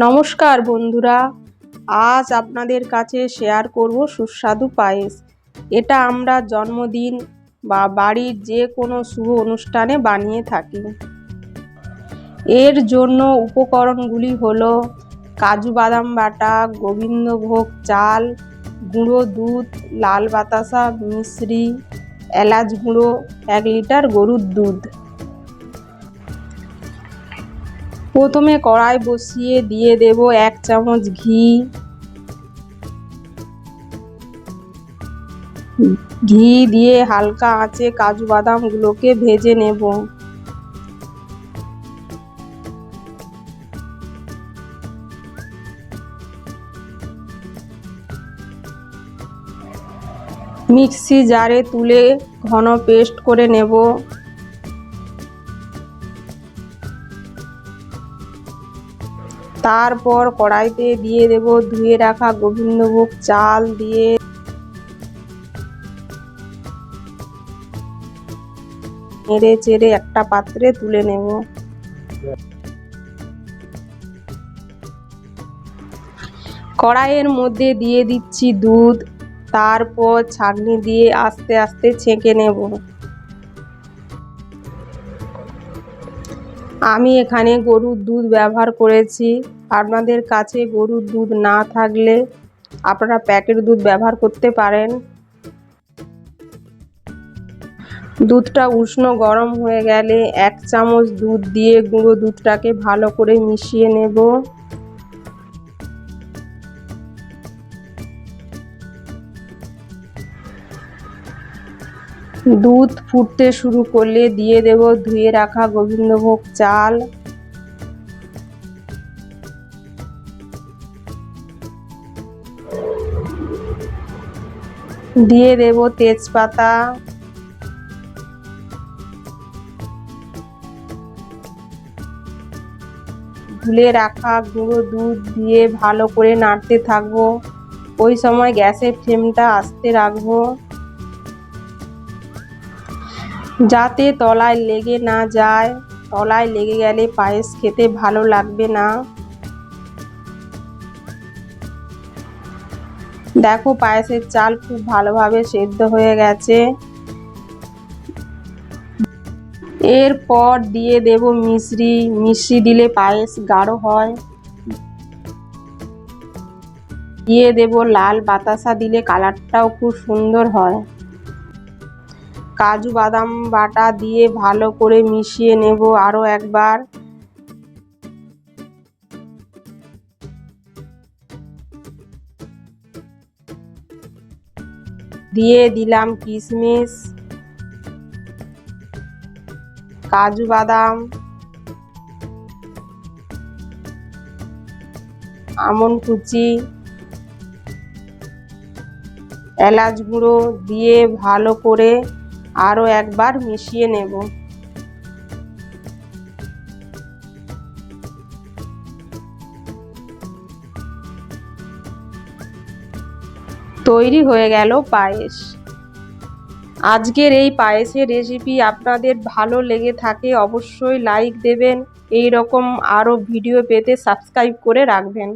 নমস্কার বন্ধুরা, আজ আপনাদের কাছে শেয়ার করব সুস্বাদু পায়েস। এটা আমরা জন্মদিন বা বাড়ির যে কোনো শুভ অনুষ্ঠানে বানিয়ে থাকি। এর জন্য উপকরণগুলি হলো কাজু বাদাম বাটা, গোবিন্দভোগ চাল, গুঁড়ো দুধ, লাল বাতাসা, মিশ্রি, এলাচ গুঁড়ো, 1 লিটার গরুর দুধ। প্রথমে কড়াই বসিয়ে দিয়ে দেব 1 চামচ ঘি। ঘি দিয়ে হালকা আঁচে কাজু বাদামগুলোকে ভেজে নেব। মিক্সি জারে তুলে ঘন পেস্ট করে নেব। তারপর কড়াইতে দিয়ে দেব ধুয়ে রাখা গোবিন্দভোগ চাল, দিয়ে নেড়ে চেড়ে একটা পাত্রে তুলে নেব। কড়াইয়ের মধ্যে দিয়ে দিচ্ছি দুধ, তারপর ছাঁকনি দিয়ে আস্তে আস্তে ছেঁকে নেব। আমি এখানে গরুর দুধ ব্যবহার করেছি। আপনাদের কাছে গরুর দুধ না থাকলে আপনারা প্যাকেট দুধ ব্যবহার করতে পারেন। দুধটা উষ্ণ গরম হয়ে গেলে 1 চামচ দুধ দিয়ে গুঁড়ো দুধটাকে ভালো করে মিশিয়ে নেব। দুধ ফুটতে শুরু করলে দিয়ে দেব ধুয়ে রাখা গোবিন্দভোগ চাল, দিয়ে দেব তেজপাতা, গুলে রাখা গুঁড়ো দুধ দিয়ে ভালো করে নাড়তে থাকবো। ওই সময় গ্যাসের ফ্লেমটা আস্তে রাখবো যাতে তলায় লেগে না যায়। তলায় লেগে গেলে পায়েস খেতে ভালো লাগবে না। দেখো পায়েসের চাল খুব ভালোভাবে সেদ্ধ হয়ে গেছে। এরপর দিয়ে দেব মিশ্রি। মিশ্রি দিলে পায়েস গাঢ় হয়। দিয়ে দেব লাল বাতাসা, দিলে কালারটাও খুব সুন্দর হয়। কাজু বাদাম বাটা দিয়ে ভালো করে মিশিয়ে নেব আরো একবার। দিয়ে দিলাম কিশমিশ, কাজু বাদাম, আমন্ড কুচি, এলাচ গুঁড়ো দিয়ে ভালো করে আরো একবার মিশিয়ে নেব। তৈরি হয়ে গেল পায়েস। আজকের এই পায়েসের রেসিপি আপনাদের ভালো লেগে থাকে অবশ্যই লাইক দেবেন। এই রকম আরো ভিডিও পেতে সাবস্ক্রাইব করে রাখবেন।